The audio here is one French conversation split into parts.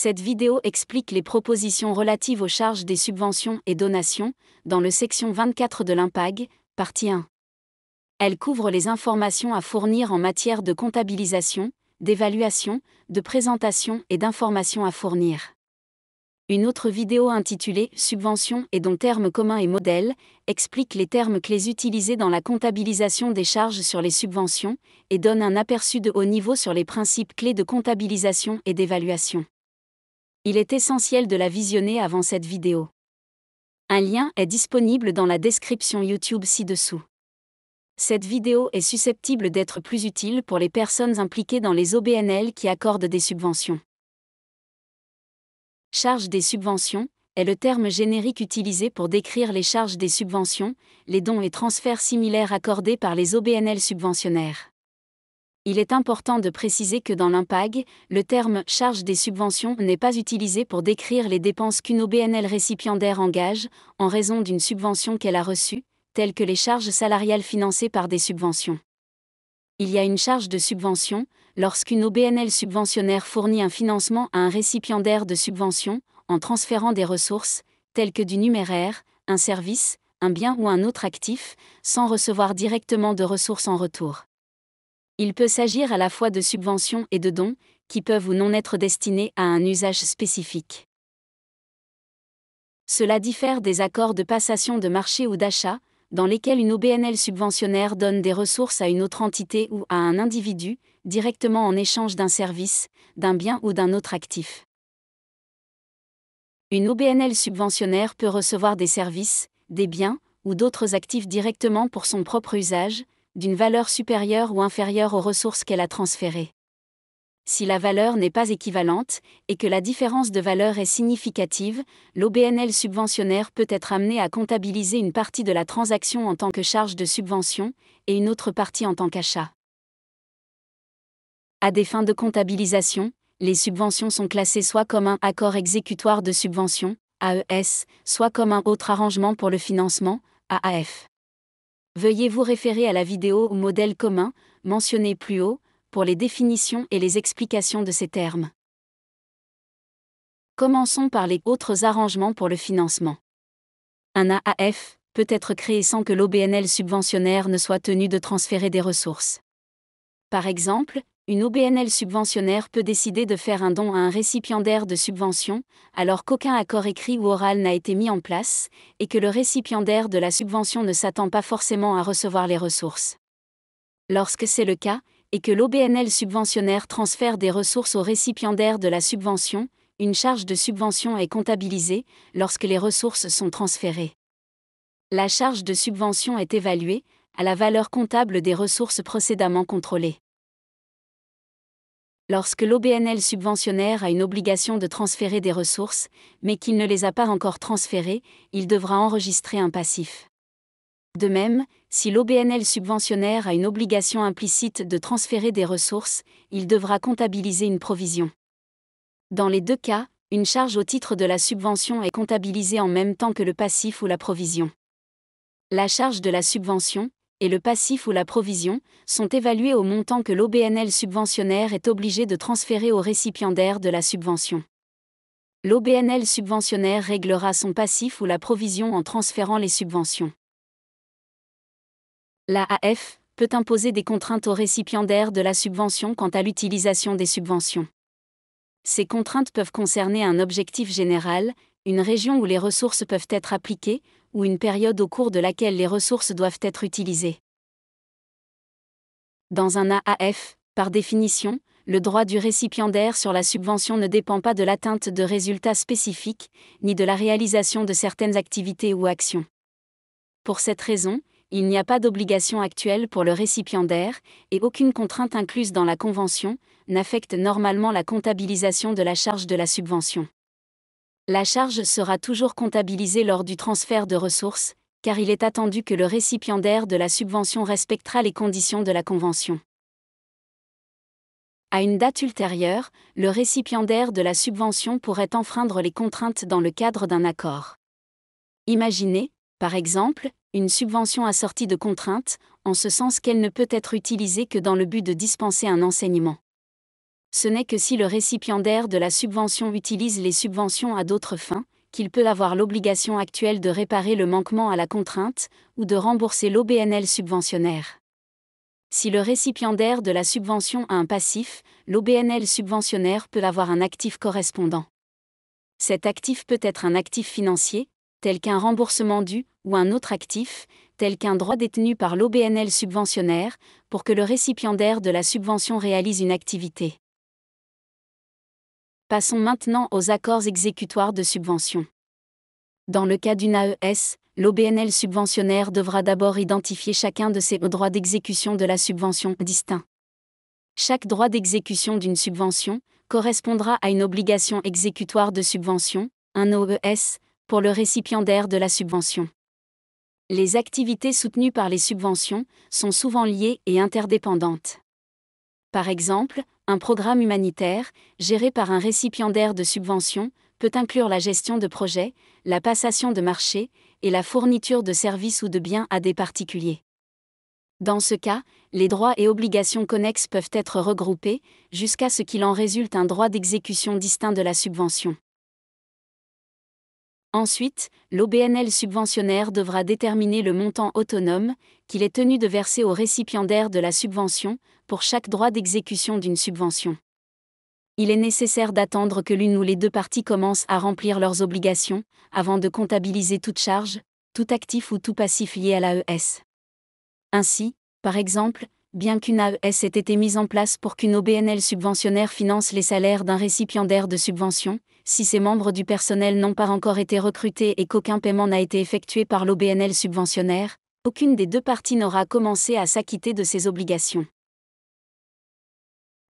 Cette vidéo explique les propositions relatives aux charges des subventions et donations, dans le section 24 de l'IMPAG, partie 1. Elle couvre les informations à fournir en matière de comptabilisation, d'évaluation, de présentation et d'informations à fournir. Une autre vidéo intitulée « Subventions et dont termes communs et modèles » explique les termes clés utilisés dans la comptabilisation des charges sur les subventions et donne un aperçu de haut niveau sur les principes clés de comptabilisation et d'évaluation. Il est essentiel de la visionner avant cette vidéo. Un lien est disponible dans la description YouTube ci-dessous. Cette vidéo est susceptible d'être plus utile pour les personnes impliquées dans les OBNL qui accordent des subventions. Charge des subventions est le terme générique utilisé pour décrire les charges des subventions, les dons et transferts similaires accordés par les OBNL subventionnaires. Il est important de préciser que dans l'IMPAG, le terme « charge des subventions » n'est pas utilisé pour décrire les dépenses qu'une OBNL récipiendaire engage en raison d'une subvention qu'elle a reçue, telles que les charges salariales financées par des subventions. Il y a une charge de subvention lorsqu'une OBNL subventionnaire fournit un financement à un récipiendaire de subvention en transférant des ressources, telles que du numéraire, un service, un bien ou un autre actif, sans recevoir directement de ressources en retour. Il peut s'agir à la fois de subventions et de dons, qui peuvent ou non être destinés à un usage spécifique. Cela diffère des accords de passation de marché ou d'achat, dans lesquels une OBNL subventionnaire donne des ressources à une autre entité ou à un individu, directement en échange d'un service, d'un bien ou d'un autre actif. Une OBNL subventionnaire peut recevoir des services, des biens ou d'autres actifs directement pour son propre usage, d'une valeur supérieure ou inférieure aux ressources qu'elle a transférées. Si la valeur n'est pas équivalente, et que la différence de valeur est significative, l'OBNL subventionnaire peut être amené à comptabiliser une partie de la transaction en tant que charge de subvention, et une autre partie en tant qu'achat. À des fins de comptabilisation, les subventions sont classées soit comme un accord exécutoire de subvention, AES, soit comme un autre arrangement pour le financement, AAF. Veuillez vous référer à la vidéo ou modèle commun, mentionné plus haut, pour les définitions et les explications de ces termes. Commençons par les autres arrangements pour le financement. Un AAF peut être créé sans que l'OBNL subventionnaire ne soit tenu de transférer des ressources. Par exemple, une OBNL subventionnaire peut décider de faire un don à un récipiendaire de subvention, alors qu'aucun accord écrit ou oral n'a été mis en place, et que le récipiendaire de la subvention ne s'attend pas forcément à recevoir les ressources. Lorsque c'est le cas, et que l'OBNL subventionnaire transfère des ressources au récipiendaire de la subvention, une charge de subvention est comptabilisée lorsque les ressources sont transférées. La charge de subvention est évaluée à la valeur comptable des ressources précédemment contrôlées. Lorsque l'OBNL subventionnaire a une obligation de transférer des ressources, mais qu'il ne les a pas encore transférées, il devra enregistrer un passif. De même, si l'OBNL subventionnaire a une obligation implicite de transférer des ressources, il devra comptabiliser une provision. Dans les deux cas, une charge au titre de la subvention est comptabilisée en même temps que le passif ou la provision. La charge de la subvention, et le passif ou la provision, sont évalués au montant que l'OBNL subventionnaire est obligé de transférer au récipiendaire de la subvention. L'OBNL subventionnaire réglera son passif ou la provision en transférant les subventions. L'AAF peut imposer des contraintes aux récipiendaires de la subvention quant à l'utilisation des subventions. Ces contraintes peuvent concerner un objectif général, une région où les ressources peuvent être appliquées, ou une période au cours de laquelle les ressources doivent être utilisées. Dans un AAF, par définition, le droit du récipiendaire sur la subvention ne dépend pas de l'atteinte de résultats spécifiques, ni de la réalisation de certaines activités ou actions. Pour cette raison, il n'y a pas d'obligation actuelle pour le récipiendaire, et aucune contrainte incluse dans la convention n'affecte normalement la comptabilisation de la charge de la subvention. La charge sera toujours comptabilisée lors du transfert de ressources, car il est attendu que le récipiendaire de la subvention respectera les conditions de la convention. À une date ultérieure, le récipiendaire de la subvention pourrait enfreindre les contraintes dans le cadre d'un accord. Imaginez, par exemple, une subvention assortie de contraintes, en ce sens qu'elle ne peut être utilisée que dans le but de dispenser un enseignement. Ce n'est que si le récipiendaire de la subvention utilise les subventions à d'autres fins, qu'il peut avoir l'obligation actuelle de réparer le manquement à la contrainte, ou de rembourser l'OBNL subventionnaire. Si le récipiendaire de la subvention a un passif, l'OBNL subventionnaire peut avoir un actif correspondant. Cet actif peut être un actif financier, tel qu'un remboursement dû, ou un autre actif, tel qu'un droit détenu par l'OBNL subventionnaire, pour que le récipiendaire de la subvention réalise une activité. Passons maintenant aux accords exécutoires de subvention. Dans le cas d'une AES, l'OBNL subventionnaire devra d'abord identifier chacun de ses droits d'exécution de la subvention distincts. Chaque droit d'exécution d'une subvention correspondra à une obligation exécutoire de subvention, un OES, pour le récipiendaire de la subvention. Les activités soutenues par les subventions sont souvent liées et interdépendantes. Par exemple, un programme humanitaire, géré par un récipiendaire de subvention, peut inclure la gestion de projets, la passation de marchés, et la fourniture de services ou de biens à des particuliers. Dans ce cas, les droits et obligations connexes peuvent être regroupés, jusqu'à ce qu'il en résulte un droit d'exécution distinct de la subvention. Ensuite, l'OBNL subventionnaire devra déterminer le montant autonome qu'il est tenu de verser au récipiendaire de la subvention pour chaque droit d'exécution d'une subvention. Il est nécessaire d'attendre que l'une ou les deux parties commencent à remplir leurs obligations, avant de comptabiliser toute charge, tout actif ou tout passif lié à l'AES. Ainsi, par exemple, bien qu'une AES ait été mise en place pour qu'une OBNL subventionnaire finance les salaires d'un récipiendaire de subvention, si ces membres du personnel n'ont pas encore été recrutés et qu'aucun paiement n'a été effectué par l'OBNL subventionnaire, aucune des deux parties n'aura commencé à s'acquitter de ses obligations.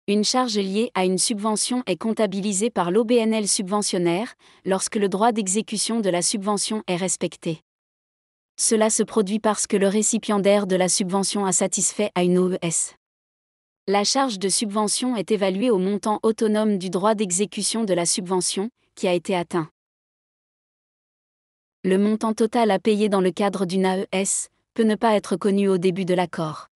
Une charge liée à une subvention est comptabilisée par l'OBNL subventionnaire lorsque le droit d'exécution de la subvention est respecté. Cela se produit parce que le récipiendaire de la subvention a satisfait à une OES. La charge de subvention est évaluée au montant autonome du droit d'exécution de la subvention, qui a été atteint. Le montant total à payer dans le cadre d'une AES peut ne pas être connu au début de l'accord.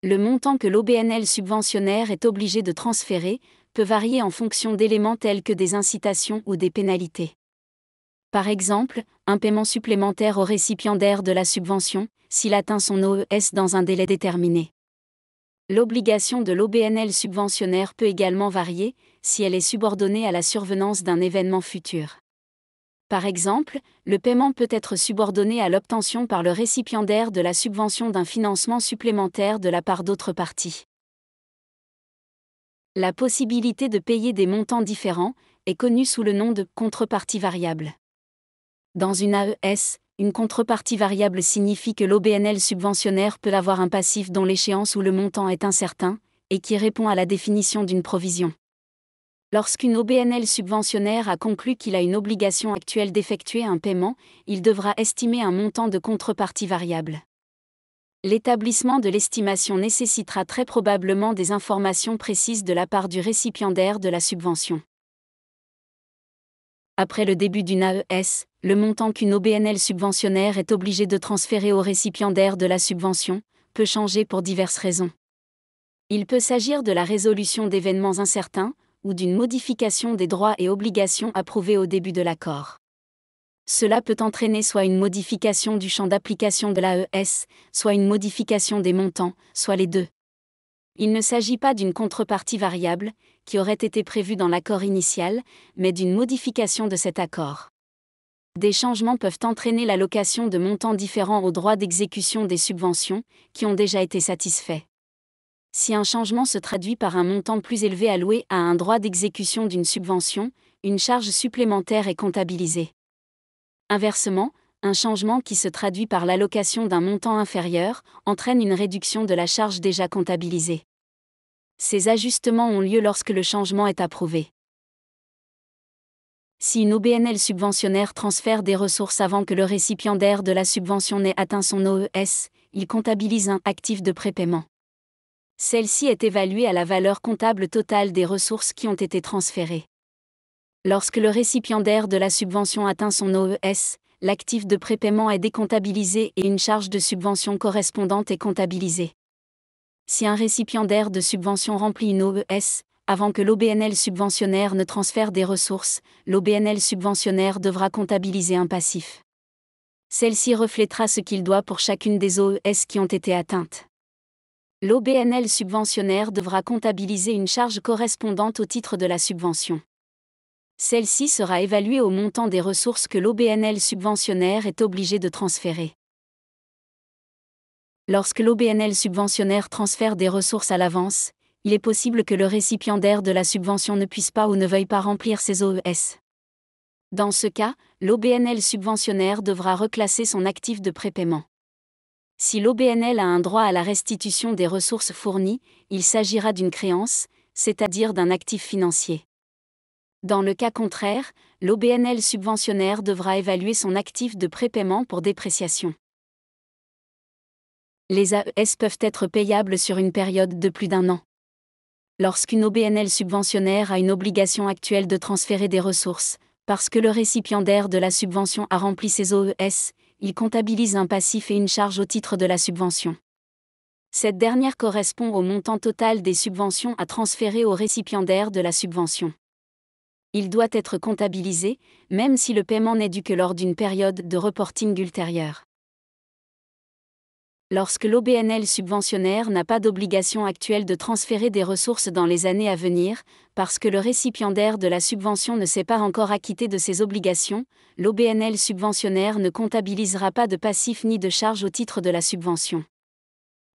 Le montant que l'OBNL subventionnaire est obligé de transférer peut varier en fonction d'éléments tels que des incitations ou des pénalités. Par exemple, un paiement supplémentaire au récipiendaire de la subvention, s'il atteint son OES dans un délai déterminé. L'obligation de l'OBNL subventionnaire peut également varier, si elle est subordonnée à la survenance d'un événement futur. Par exemple, le paiement peut être subordonné à l'obtention par le récipiendaire de la subvention d'un financement supplémentaire de la part d'autres parties. La possibilité de payer des montants différents est connue sous le nom de contrepartie variable. Dans une AES, une contrepartie variable signifie que l'OBNL subventionnaire peut avoir un passif dont l'échéance ou le montant est incertain, et qui répond à la définition d'une provision. Lorsqu'une OBNL subventionnaire a conclu qu'il a une obligation actuelle d'effectuer un paiement, il devra estimer un montant de contrepartie variable. L'établissement de l'estimation nécessitera très probablement des informations précises de la part du récipiendaire de la subvention. Après le début d'une AES, le montant qu'une OBNL subventionnaire est obligée de transférer au récipiendaire de la subvention peut changer pour diverses raisons. Il peut s'agir de la résolution d'événements incertains, ou d'une modification des droits et obligations approuvés au début de l'accord. Cela peut entraîner soit une modification du champ d'application de l'AES, soit une modification des montants, soit les deux. Il ne s'agit pas d'une contrepartie variable, qui aurait été prévue dans l'accord initial, mais d'une modification de cet accord. Des changements peuvent entraîner l'allocation de montants différents aux droits d'exécution des subventions, qui ont déjà été satisfaits. Si un changement se traduit par un montant plus élevé alloué à un droit d'exécution d'une subvention, une charge supplémentaire est comptabilisée. Inversement, un changement qui se traduit par l'allocation d'un montant inférieur entraîne une réduction de la charge déjà comptabilisée. Ces ajustements ont lieu lorsque le changement est approuvé. Si une OBNL subventionnaire transfère des ressources avant que le récipiendaire de la subvention n'ait atteint son OES, il comptabilise un actif de prépaiement. Celle-ci est évaluée à la valeur comptable totale des ressources qui ont été transférées. Lorsque le récipiendaire de la subvention atteint son OES, l'actif de prépaiement est décomptabilisé et une charge de subvention correspondante est comptabilisée. Si un récipiendaire de subvention remplit une OES, avant que l'OBNL subventionnaire ne transfère des ressources, l'OBNL subventionnaire devra comptabiliser un passif. Celle-ci reflétera ce qu'il doit pour chacune des OES qui ont été atteintes. L'OBNL subventionnaire devra comptabiliser une charge correspondante au titre de la subvention. Celle-ci sera évaluée au montant des ressources que l'OBNL subventionnaire est obligé de transférer. Lorsque l'OBNL subventionnaire transfère des ressources à l'avance, il est possible que le récipiendaire de la subvention ne puisse pas ou ne veuille pas remplir ses OES. Dans ce cas, l'OBNL subventionnaire devra reclasser son actif de prépaiement. Si l'OBNL a un droit à la restitution des ressources fournies, il s'agira d'une créance, c'est-à-dire d'un actif financier. Dans le cas contraire, l'OBNL subventionnaire devra évaluer son actif de prépaiement pour dépréciation. Les AES peuvent être payables sur une période de plus d'1 an. Lorsqu'une OBNL subventionnaire a une obligation actuelle de transférer des ressources, parce que le récipiendaire de la subvention a rempli ses OES, il comptabilise un passif et une charge au titre de la subvention. Cette dernière correspond au montant total des subventions à transférer au récipiendaire de la subvention. Il doit être comptabilisé, même si le paiement n'est dû que lors d'une période de reporting ultérieure. Lorsque l'OBNL subventionnaire n'a pas d'obligation actuelle de transférer des ressources dans les années à venir, parce que le récipiendaire de la subvention ne s'est pas encore acquitté de ses obligations, l'OBNL subventionnaire ne comptabilisera pas de passif ni de charge au titre de la subvention.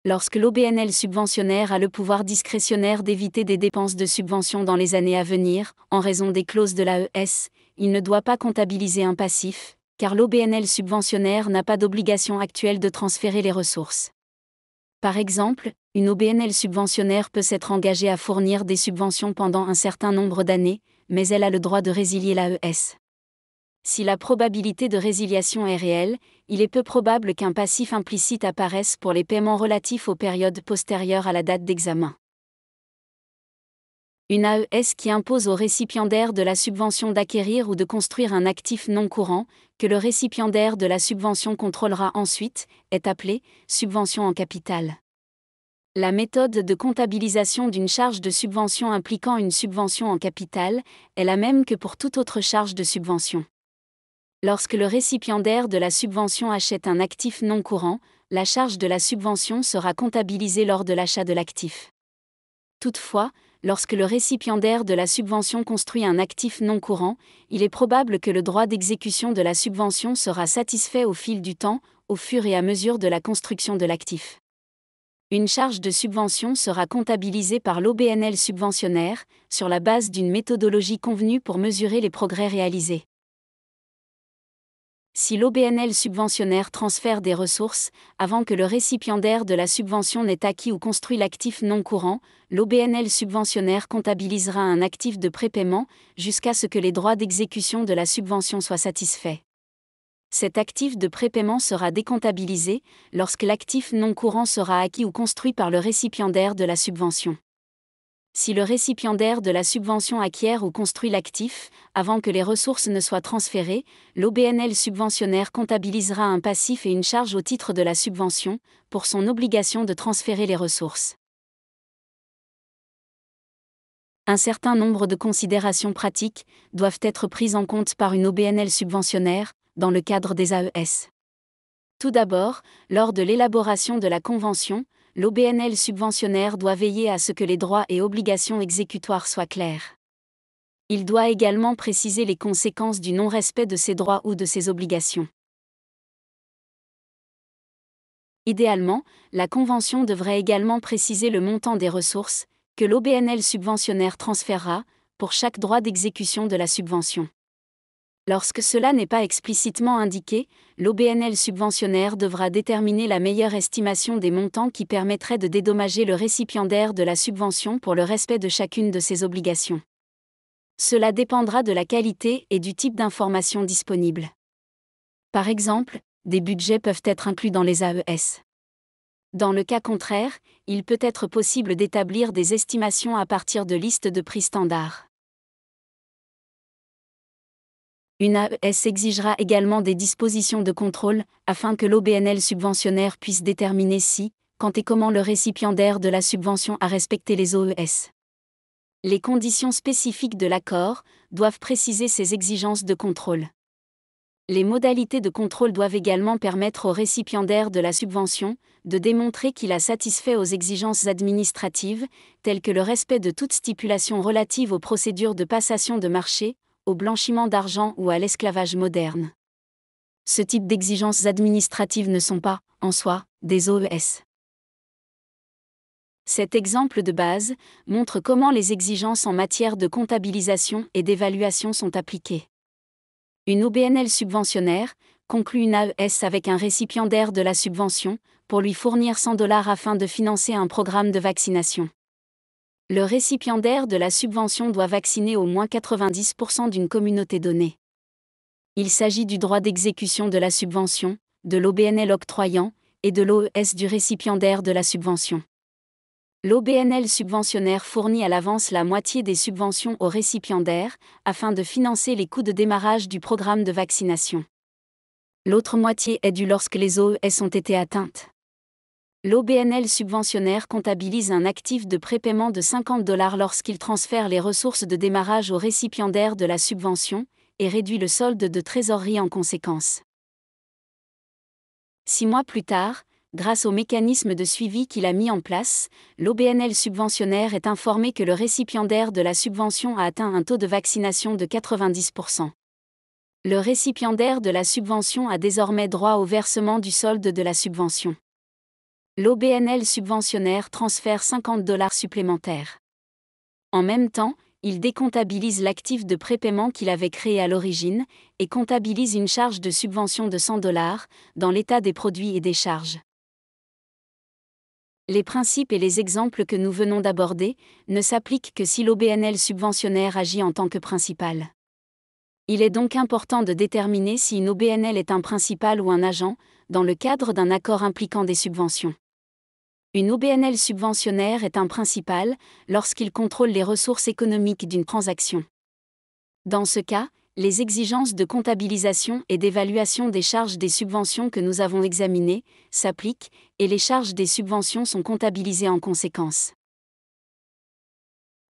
Lorsque l'OBNL subventionnaire a le pouvoir discrétionnaire d'éviter des dépenses de subvention dans les années à venir, en raison des clauses de l'AES, il ne doit pas comptabiliser un passif, car l'OBNL subventionnaire n'a pas d'obligation actuelle de transférer les ressources. Par exemple, une OBNL subventionnaire peut s'être engagée à fournir des subventions pendant un certain nombre d'années, mais elle a le droit de résilier l'AES. Si la probabilité de résiliation est réelle, il est peu probable qu'un passif implicite apparaisse pour les paiements relatifs aux périodes postérieures à la date d'examen. Une AES qui impose au récipiendaire de la subvention d'acquérir ou de construire un actif non courant, que le récipiendaire de la subvention contrôlera ensuite, est appelée subvention en capital. La méthode de comptabilisation d'une charge de subvention impliquant une subvention en capital est la même que pour toute autre charge de subvention. Lorsque le récipiendaire de la subvention achète un actif non courant, la charge de la subvention sera comptabilisée lors de l'achat de l'actif. Toutefois, lorsque le récipiendaire de la subvention construit un actif non courant, il est probable que le droit d'exécution de la subvention sera satisfait au fil du temps, au fur et à mesure de la construction de l'actif. Une charge de subvention sera comptabilisée par l'OBNL subventionnaire, sur la base d'une méthodologie convenue pour mesurer les progrès réalisés. Si l'OBNL subventionnaire transfère des ressources, avant que le récipiendaire de la subvention n'ait acquis ou construit l'actif non courant, l'OBNL subventionnaire comptabilisera un actif de prépaiement, jusqu'à ce que les droits d'exécution de la subvention soient satisfaits. Cet actif de prépaiement sera décomptabilisé, lorsque l'actif non courant sera acquis ou construit par le récipiendaire de la subvention. Si le récipiendaire de la subvention acquiert ou construit l'actif, avant que les ressources ne soient transférées, l'OBNL subventionnaire comptabilisera un passif et une charge au titre de la subvention, pour son obligation de transférer les ressources. Un certain nombre de considérations pratiques doivent être prises en compte par une OBNL subventionnaire, dans le cadre des AES. Tout d'abord, lors de l'élaboration de la convention, l'OBNL subventionnaire doit veiller à ce que les droits et obligations exécutoires soient clairs. Il doit également préciser les conséquences du non-respect de ses droits ou de ses obligations. Idéalement, la convention devrait également préciser le montant des ressources que l'OBNL subventionnaire transférera pour chaque droit d'exécution de la subvention. Lorsque cela n'est pas explicitement indiqué, l'OBNL subventionnaire devra déterminer la meilleure estimation des montants qui permettrait de dédommager le récipiendaire de la subvention pour le respect de chacune de ses obligations. Cela dépendra de la qualité et du type d'information disponible. Par exemple, des budgets peuvent être inclus dans les AES. Dans le cas contraire, il peut être possible d'établir des estimations à partir de listes de prix standards. Une AES exigera également des dispositions de contrôle, afin que l'OBNL subventionnaire puisse déterminer si, quand et comment le récipiendaire de la subvention a respecté les OES. Les conditions spécifiques de l'accord doivent préciser ces exigences de contrôle. Les modalités de contrôle doivent également permettre au récipiendaire de la subvention de démontrer qu'il a satisfait aux exigences administratives, telles que le respect de toute stipulation relative aux procédures de passation de marché, au blanchiment d'argent ou à l'esclavage moderne. Ce type d'exigences administratives ne sont pas, en soi, des OES. Cet exemple de base montre comment les exigences en matière de comptabilisation et d'évaluation sont appliquées. Une OBNL subventionnaire conclut une AES avec un récipiendaire de la subvention pour lui fournir 100 $ afin de financer un programme de vaccination. Le récipiendaire de la subvention doit vacciner au moins 90% d'une communauté donnée. Il s'agit du droit d'exécution de la subvention, de l'OBNL octroyant et de l'OES du récipiendaire de la subvention. L'OBNL subventionnaire fournit à l'avance la moitié des subventions au récipiendaire, afin de financer les coûts de démarrage du programme de vaccination. L'autre moitié est due lorsque les OES ont été atteintes. L'OBNL subventionnaire comptabilise un actif de prépaiement de 50 $ lorsqu'il transfère les ressources de démarrage au récipiendaire de la subvention, et réduit le solde de trésorerie en conséquence. 6 mois plus tard, grâce au mécanisme de suivi qu'il a mis en place, l'OBNL subventionnaire est informé que le récipiendaire de la subvention a atteint un taux de vaccination de 90%. Le récipiendaire de la subvention a désormais droit au versement du solde de la subvention. L'OBNL subventionnaire transfère 50 $ supplémentaires. En même temps, il décomptabilise l'actif de prépaiement qu'il avait créé à l'origine et comptabilise une charge de subvention de 100 $ dans l'état des produits et des charges. Les principes et les exemples que nous venons d'aborder ne s'appliquent que si l'OBNL subventionnaire agit en tant que principal. Il est donc important de déterminer si une OBNL est un principal ou un agent, dans le cadre d'un accord impliquant des subventions. Une OBNL subventionnaire est un principal lorsqu'il contrôle les ressources économiques d'une transaction. Dans ce cas, les exigences de comptabilisation et d'évaluation des charges des subventions que nous avons examinées s'appliquent, et les charges des subventions sont comptabilisées en conséquence.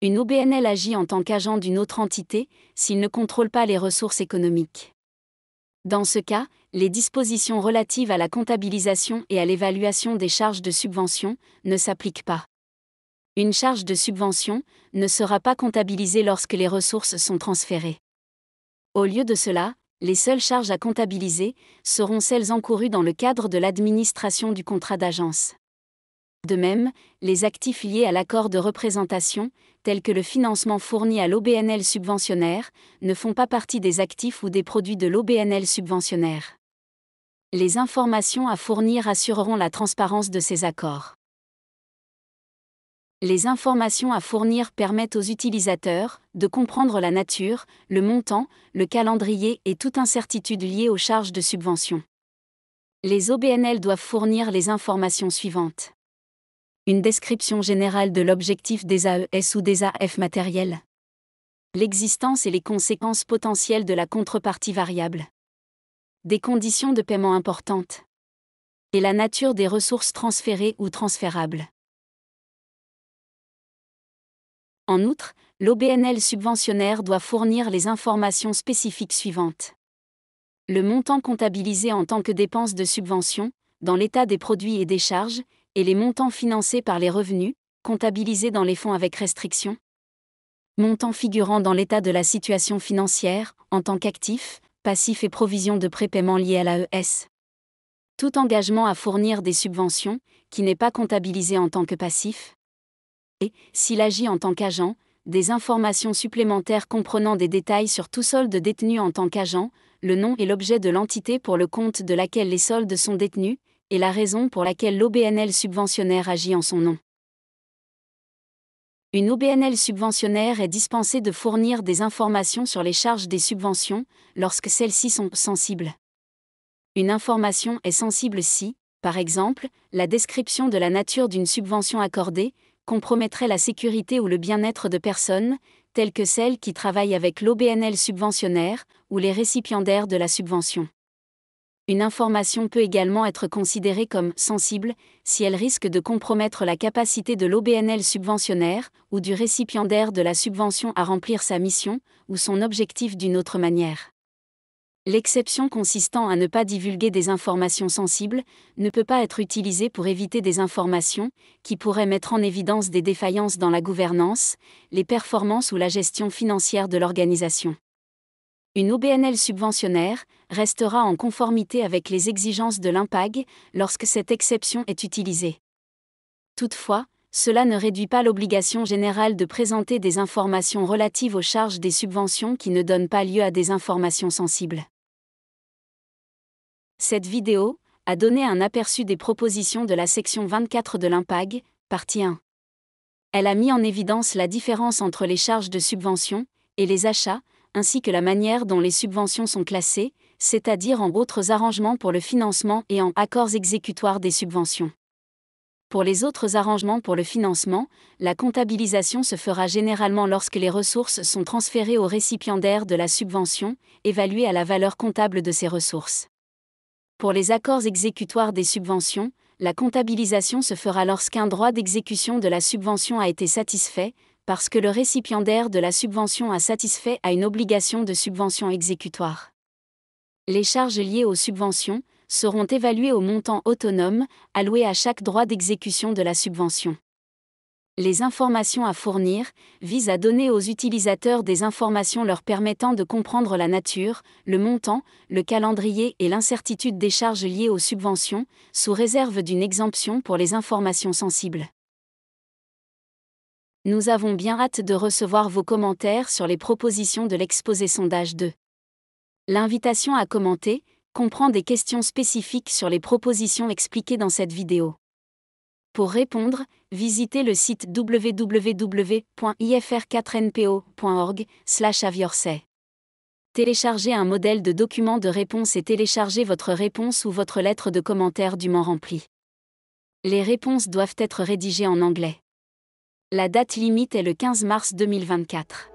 Une OBNL agit en tant qu'agent d'une autre entité s'il ne contrôle pas les ressources économiques. Dans ce cas, les dispositions relatives à la comptabilisation et à l'évaluation des charges de subvention ne s'appliquent pas. Une charge de subvention ne sera pas comptabilisée lorsque les ressources sont transférées. Au lieu de cela, les seules charges à comptabiliser seront celles encourues dans le cadre de l'administration du contrat d'agence. De même, les actifs liés à l'accord de représentation, tels que le financement fourni à l'OBNL subventionnaire, ne font pas partie des actifs ou des produits de l'OBNL subventionnaire. Les informations à fournir assureront la transparence de ces accords. Les informations à fournir permettent aux utilisateurs de comprendre la nature, le montant, le calendrier et toute incertitude liée aux charges de subvention. Les OBNL doivent fournir les informations suivantes. Une description générale de l'objectif des AES ou des AF matériels. L'existence et les conséquences potentielles de la contrepartie variable. Des conditions de paiement importantes. Et la nature des ressources transférées ou transférables. En outre, l'OBNL subventionnaire doit fournir les informations spécifiques suivantes. Le montant comptabilisé en tant que dépense de subvention, dans l'état des produits et des charges, et les montants financés par les revenus, comptabilisés dans les fonds avec restriction. Montant figurant dans l'état de la situation financière, en tant qu'actif, passif et provision de prépaiement liés à l'AES. Tout engagement à fournir des subventions, qui n'est pas comptabilisé en tant que passif. Et, s'il agit en tant qu'agent, des informations supplémentaires comprenant des détails sur tout solde détenu en tant qu'agent, le nom et l'objet de l'entité pour le compte de laquelle les soldes sont détenus, et la raison pour laquelle l'OBNL subventionnaire agit en son nom. Une OBNL subventionnaire est dispensée de fournir des informations sur les charges des subventions, lorsque celles-ci sont sensibles. Une information est sensible si, par exemple, la description de la nature d'une subvention accordée compromettrait la sécurité ou le bien-être de personnes, telles que celles qui travaillent avec l'OBNL subventionnaire, ou les récipiendaires de la subvention. Une information peut également être considérée comme sensible si elle risque de compromettre la capacité de l'OBNL subventionnaire ou du récipiendaire de la subvention à remplir sa mission ou son objectif d'une autre manière. L'exception consistant à ne pas divulguer des informations sensibles ne peut pas être utilisée pour éviter des informations qui pourraient mettre en évidence des défaillances dans la gouvernance, les performances ou la gestion financière de l'organisation. Une OBNL subventionnaire restera en conformité avec les exigences de l'IMPAG lorsque cette exception est utilisée. Toutefois, cela ne réduit pas l'obligation générale de présenter des informations relatives aux charges des subventions qui ne donnent pas lieu à des informations sensibles. Cette vidéo a donné un aperçu des propositions de la section 24 de l'IMPAG, partie 1. Elle a mis en évidence la différence entre les charges de subvention et les achats, ainsi que la manière dont les subventions sont classées, c'est-à-dire en autres arrangements pour le financement et en accords exécutoires des subventions. Pour les autres arrangements pour le financement, la comptabilisation se fera généralement lorsque les ressources sont transférées au récipiendaire de la subvention, évaluées à la valeur comptable de ces ressources. Pour les accords exécutoires des subventions, la comptabilisation se fera lorsqu'un droit d'exécution de la subvention a été satisfait, parce que le récipiendaire de la subvention a satisfait à une obligation de subvention exécutoire. Les charges liées aux subventions seront évaluées au montant autonome alloué à chaque droit d'exécution de la subvention. Les informations à fournir visent à donner aux utilisateurs des informations leur permettant de comprendre la nature, le montant, le calendrier et l'incertitude des charges liées aux subventions, sous réserve d'une exemption pour les informations sensibles. Nous avons bien hâte de recevoir vos commentaires sur les propositions de l'exposé sondage 2. L'invitation à commenter comprend des questions spécifiques sur les propositions expliquées dans cette vidéo. Pour répondre, visitez le site www.ifr4npo.org/aviorsay. Téléchargez un modèle de document de réponse et téléchargez votre réponse ou votre lettre de commentaire dûment remplie. Les réponses doivent être rédigées en anglais. La date limite est le 15 mars 2024.